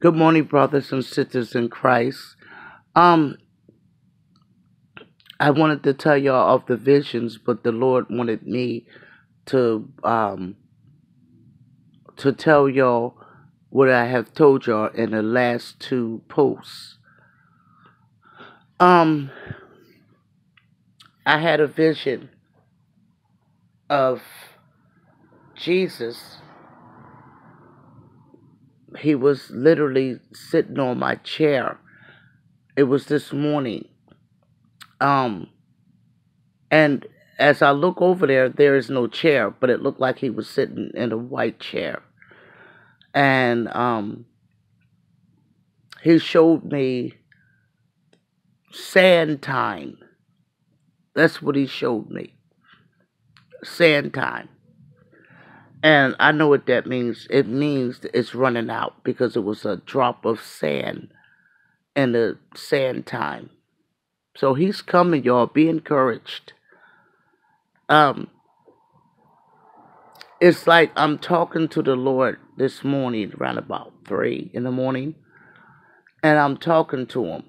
Good morning, brothers and sisters in Christ. Um, I wanted to tell y'all of the visions, but the Lord wanted me to tell y'all what I have told y'all in the last two posts. Um, I had a vision of Jesus. He was literally sitting on my chair. It was this morning. Um, and as I look over there, there is no chair, but it looked like he was sitting in a white chair. And he showed me sand time. That's what he showed me. Sand time. And I know what that means. It means it's running out because it was a drop of sand in the sand time. So he's coming, y'all. Be encouraged. Um, it's like I'm talking to the Lord this morning around about 3 in the morning, and I'm talking to him.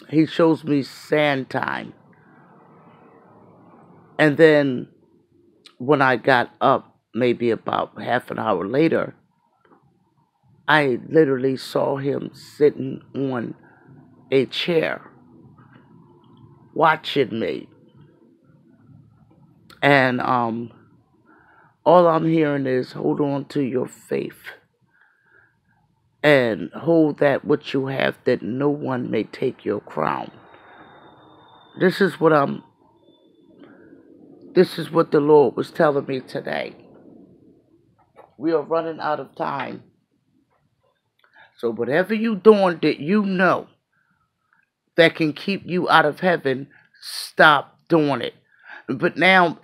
He shows me sand time. And then when I got up, maybe about half an hour later, I literally saw him sitting on a chair watching me. And all I'm hearing is hold on to your faith and hold that what you have, that no one may take your crown. This is what the Lord was telling me today. We are running out of time. So whatever you doing that you know that can keep you out of heaven, stop doing it. But now,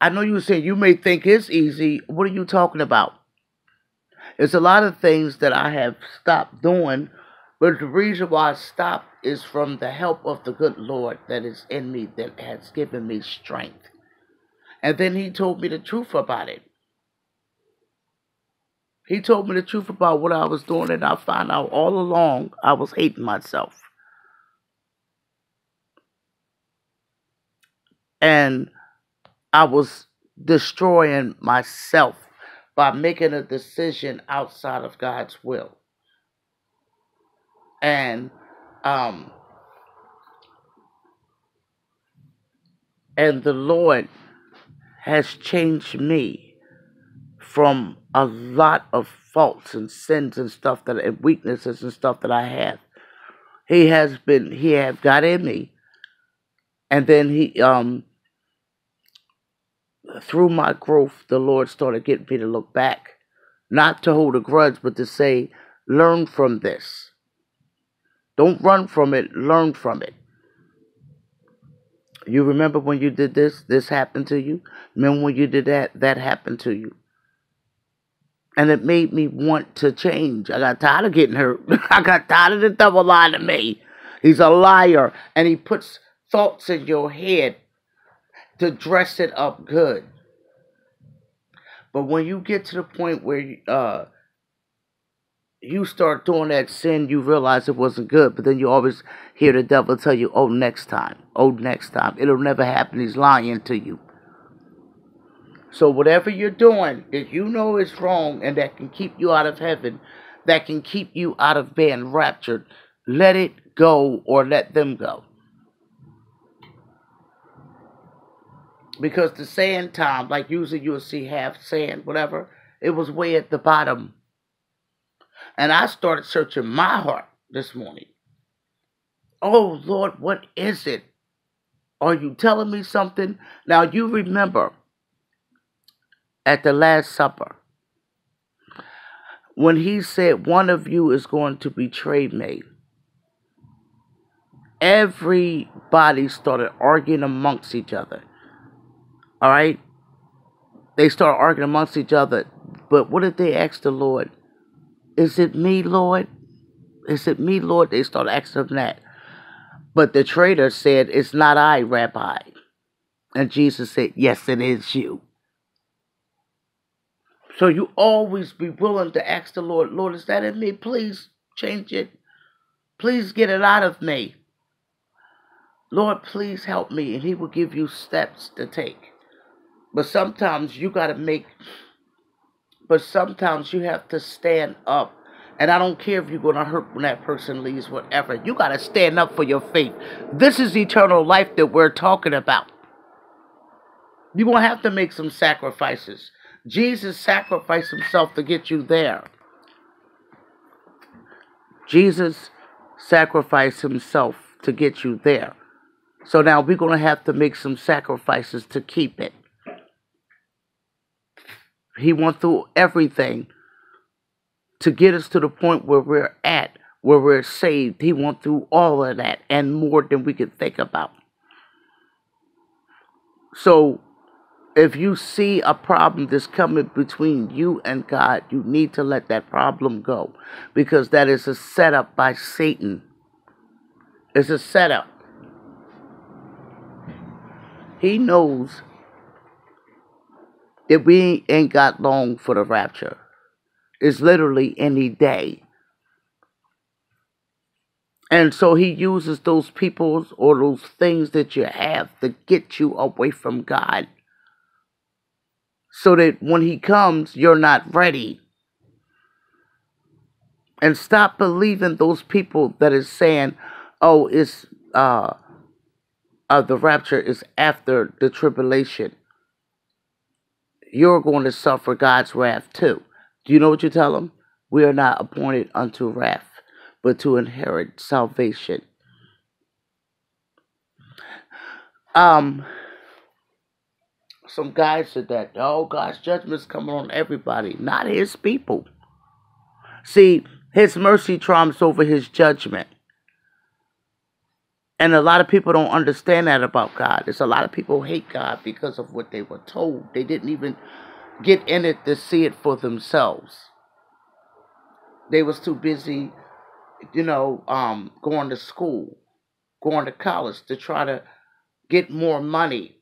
I know you were saying you may think it's easy. What are you talking about? There's a lot of things that I have stopped doing, but the reason why I stopped is from the help of the good Lord that is in me, that has given me strength. And then he told me the truth about it. He told me the truth about what I was doing, and I found out all along I was hating myself. And I was destroying myself by making a decision outside of God's will. And um and the Lord has changed me from a lot of faults and sins and stuff and weaknesses and stuff that I have. He have got in me, and then he through my growth, the Lord started getting me to look back, not to hold a grudge, but to say, learn from this. Don't run from it, learn from it. You remember when you did this happened to you? Remember when you did that happened to you? And it made me want to change. I got tired of getting hurt. I got tired of the devil lying to me. He's a liar, and he puts thoughts in your head to dress it up good. But when you get to the point where you start doing that sin, you realize it wasn't good. But then you always hear the devil tell you, oh, next time. Oh, next time. It'll never happen. He's lying to you. So whatever you're doing, if you know it's wrong and that can keep you out of heaven, that can keep you out of being raptured, let it go or let them go. Because the sand time, like usually you'll see half sand, whatever, it was way at the bottom. And I started searching my heart this morning. Oh, Lord, what is it? Are you telling me something? Now, you remember at the Last Supper, when he said, one of you is going to betray me, everybody started arguing amongst each other. All right? They started arguing amongst each other. But what did they ask the Lord? Is it me, Lord? Is it me, Lord? They started asking him that. But the traitor said, it's not I, Rabbi. And Jesus said, yes, it is you. So you always be willing to ask the Lord, Lord, is that in me? Please change it. Please get it out of me. Lord, please help me. And he will give you steps to take. But sometimes you got to sometimes you have to stand up. And I don't care if you're going to hurt when that person leaves, whatever. You got to stand up for your faith. This is eternal life that we're talking about. You're going to have to make some sacrifices. Jesus sacrificed himself to get you there. Jesus sacrificed himself to get you there. So now we're going to have to make some sacrifices to keep it. He went through everything to get us to the point where we're at, where we're saved. He went through all of that and more than we could think about. So if you see a problem that's coming between you and God, you need to let that problem go, because that is a setup by Satan. It's a setup. He knows that we ain't got long for the rapture. It's literally any day. And so he uses those people or those things that you have to get you away from God, so that when he comes, you're not ready. And stop believing those people that is saying, oh, it's the rapture is after the tribulation. You're going to suffer God's wrath too. Do you know what you tell them? We are not appointed unto wrath, but to inherit salvation. Some guy said that, oh, God's judgment's coming on everybody, not his people. See, his mercy trumps over his judgment. And a lot of people don't understand that about God. There's a lot of people who hate God because of what they were told. They didn't even get in it to see it for themselves. They was too busy, going to school, going to college to try to get more money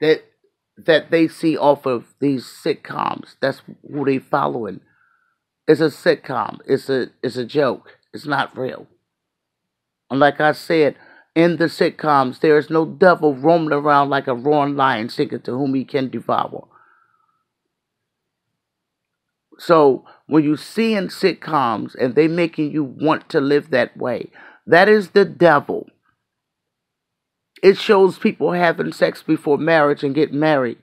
that they see off of these sitcoms. That's who they following. It's a sitcom. It's a joke. It's not real. And like I said, in the sitcoms, there is no devil roaming around like a roaring lion seeking to whom he can devour. So when you see in sitcoms and they making you want to live that way, that is the devil. It shows people having sex before marriage and get married.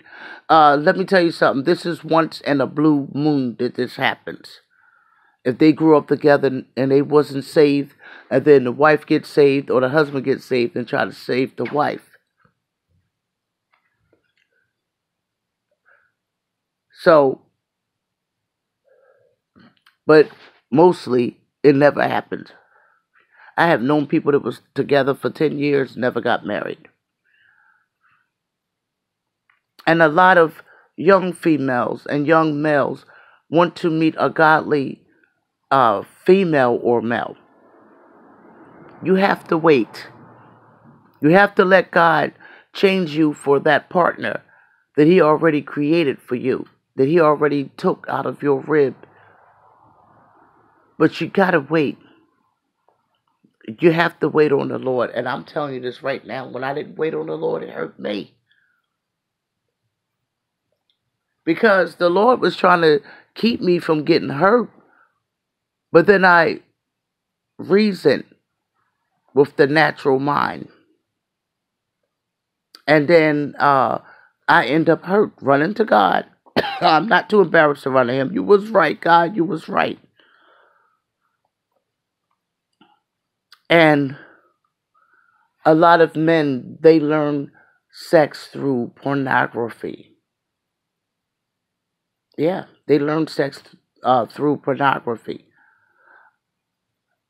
Let me tell you something. This is once in a blue moon that this happens. If they grew up together and they wasn't saved, and then the wife gets saved or the husband gets saved and try to save the wife. So, but mostly it never happened. I have known people that was together for 10 years, never got married. And a lot of young females and young males want to meet a godly female or male. You have to wait. You have to let God change you for that partner that he already created for you, that he already took out of your rib. But you got to wait. You have to wait on the Lord. And I'm telling you this right now, when I didn't wait on the Lord, it hurt me. Because the Lord was trying to keep me from getting hurt. But then I reasoned with the natural mind. And then I end up hurt, running to God. I'm not too embarrassed to run to him. You was right, God. You was right. And a lot of men, they learn sex through pornography. Yeah, they learn sex through pornography.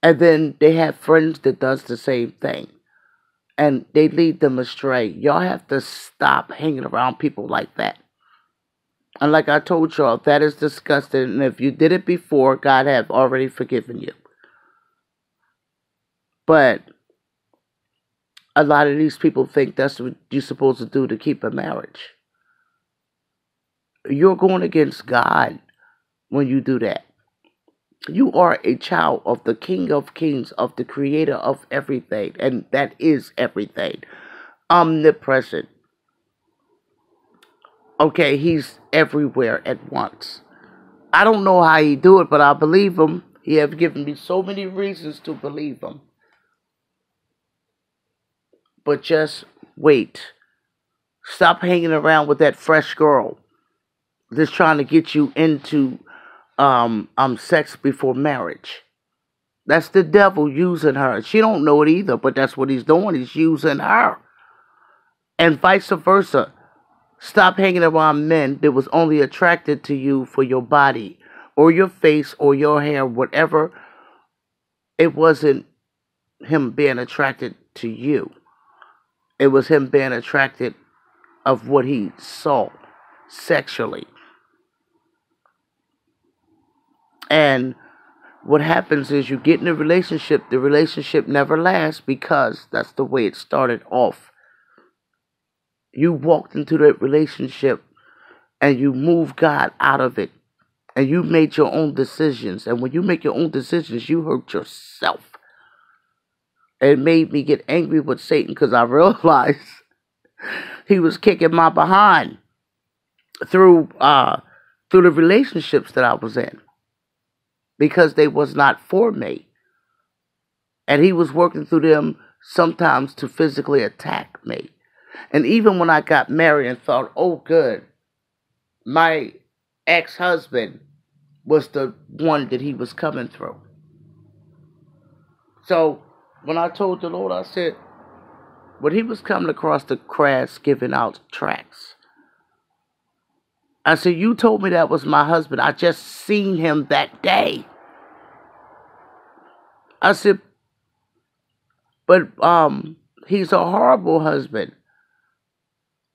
And then they have friends that does the same thing. And they lead them astray. Y'all have to stop hanging around people like that. And like I told y'all, that is disgusting. And if you did it before, God have already forgiven you. But a lot of these people think that's what you're supposed to do to keep a marriage. You're going against God when you do that. You are a child of the King of Kings, of the Creator of everything, and that is everything. Omnipresent. Okay, he's everywhere at once. I don't know how he do it, but I believe him. He have given me so many reasons to believe him. But just wait. Stop hanging around with that fresh girl that's trying to get you into sex before marriage. That's the devil using her. She don't know it either, but that's what he's doing. He's using her. And vice versa. Stop hanging around men that was only attracted to you for your body or your face or your hair, whatever. It wasn't him being attracted to you. It was him being attracted of what he saw sexually. And what happens is you get in a relationship, the relationship never lasts because that's the way it started off. You walked into that relationship and you moved God out of it. And you made your own decisions. And when you make your own decisions, you hurt yourself. It made me get angry with Satan because I realized he was kicking my behind through the relationships that I was in because they was not for me. And he was working through them sometimes to physically attack me. And even when I got married and thought, oh, good, my ex-husband was the one that he was coming through. So when I told the Lord, I said, when he was coming across the grass giving out tracts, I said, you told me that was my husband. I just seen him that day. I said, but he's a horrible husband.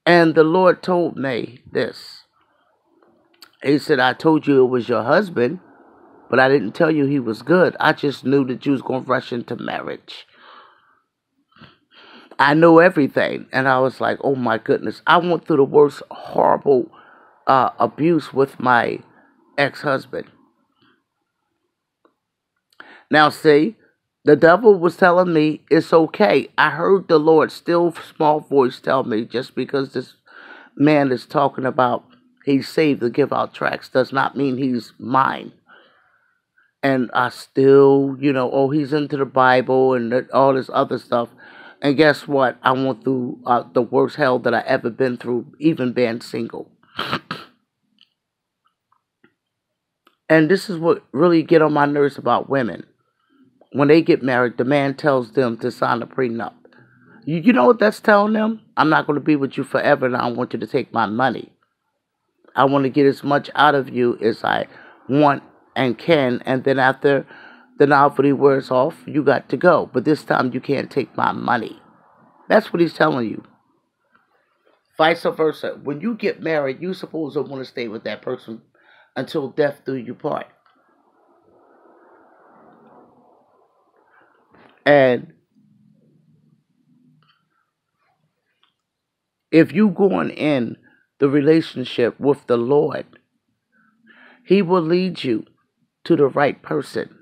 And the Lord told me this. He said, I told you it was your husband, but I didn't tell you he was good. I just knew that you was going to rush into marriage. I know everything. And I was like, oh my goodness. I went through the worst horrible abuse with my ex-husband. Now see, the devil was telling me it's okay. I heard the Lord still small voice tell me just because this man is talking about he's saved to give out tracts does not mean he's mine. And I still, oh, he's into the Bible and all this other stuff. And guess what? I went through the worst hell that I ever been through, even being single. And this is what really get on my nerves about women. When they get married, the man tells them to sign a prenup. You know what that's telling them? I'm not going to be with you forever and I want you to take my money. I want to get as much out of you as I want and can. And then after the novelty wears off, you got to go. But this time you can't take my money. That's what he's telling you. Vice versa. When you get married, you supposed to want to stay with that person until death do you part. And if you going in the relationship with the Lord, he will lead you to the right person.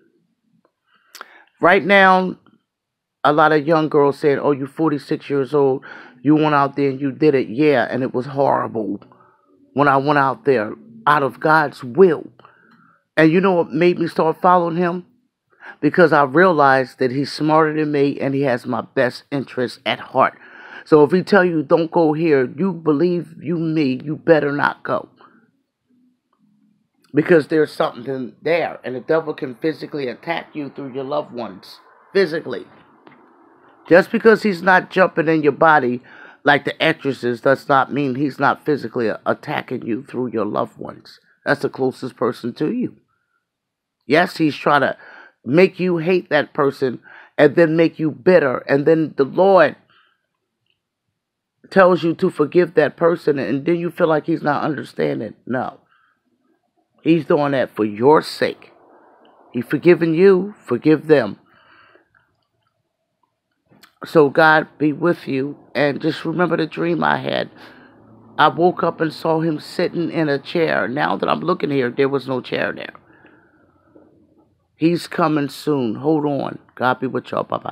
Right now, a lot of young girls saying, oh, you're 46 years old, you went out there and you did it. Yeah, and it was horrible when I went out there out of God's will. And you know what made me start following him? Because I realized that he's smarter than me and he has my best interest at heart. So if he tell you don't go here, you believe me, you better not go. Because there's something there. And the devil can physically attack you through your loved ones. Physically. Just because he's not jumping in your body like the exorcist does not mean he's not physically attacking you through your loved ones. That's the closest person to you. Yes, he's trying to make you hate that person and then make you bitter. And then the Lord tells you to forgive that person and then you feel like he's not understanding. No. He's doing that for your sake. He's forgiving you, forgive them. So God be with you. And just remember the dream I had. I woke up and saw him sitting in a chair. Now that I'm looking here, there was no chair there. He's coming soon. Hold on. God be with y'all. Bye-bye.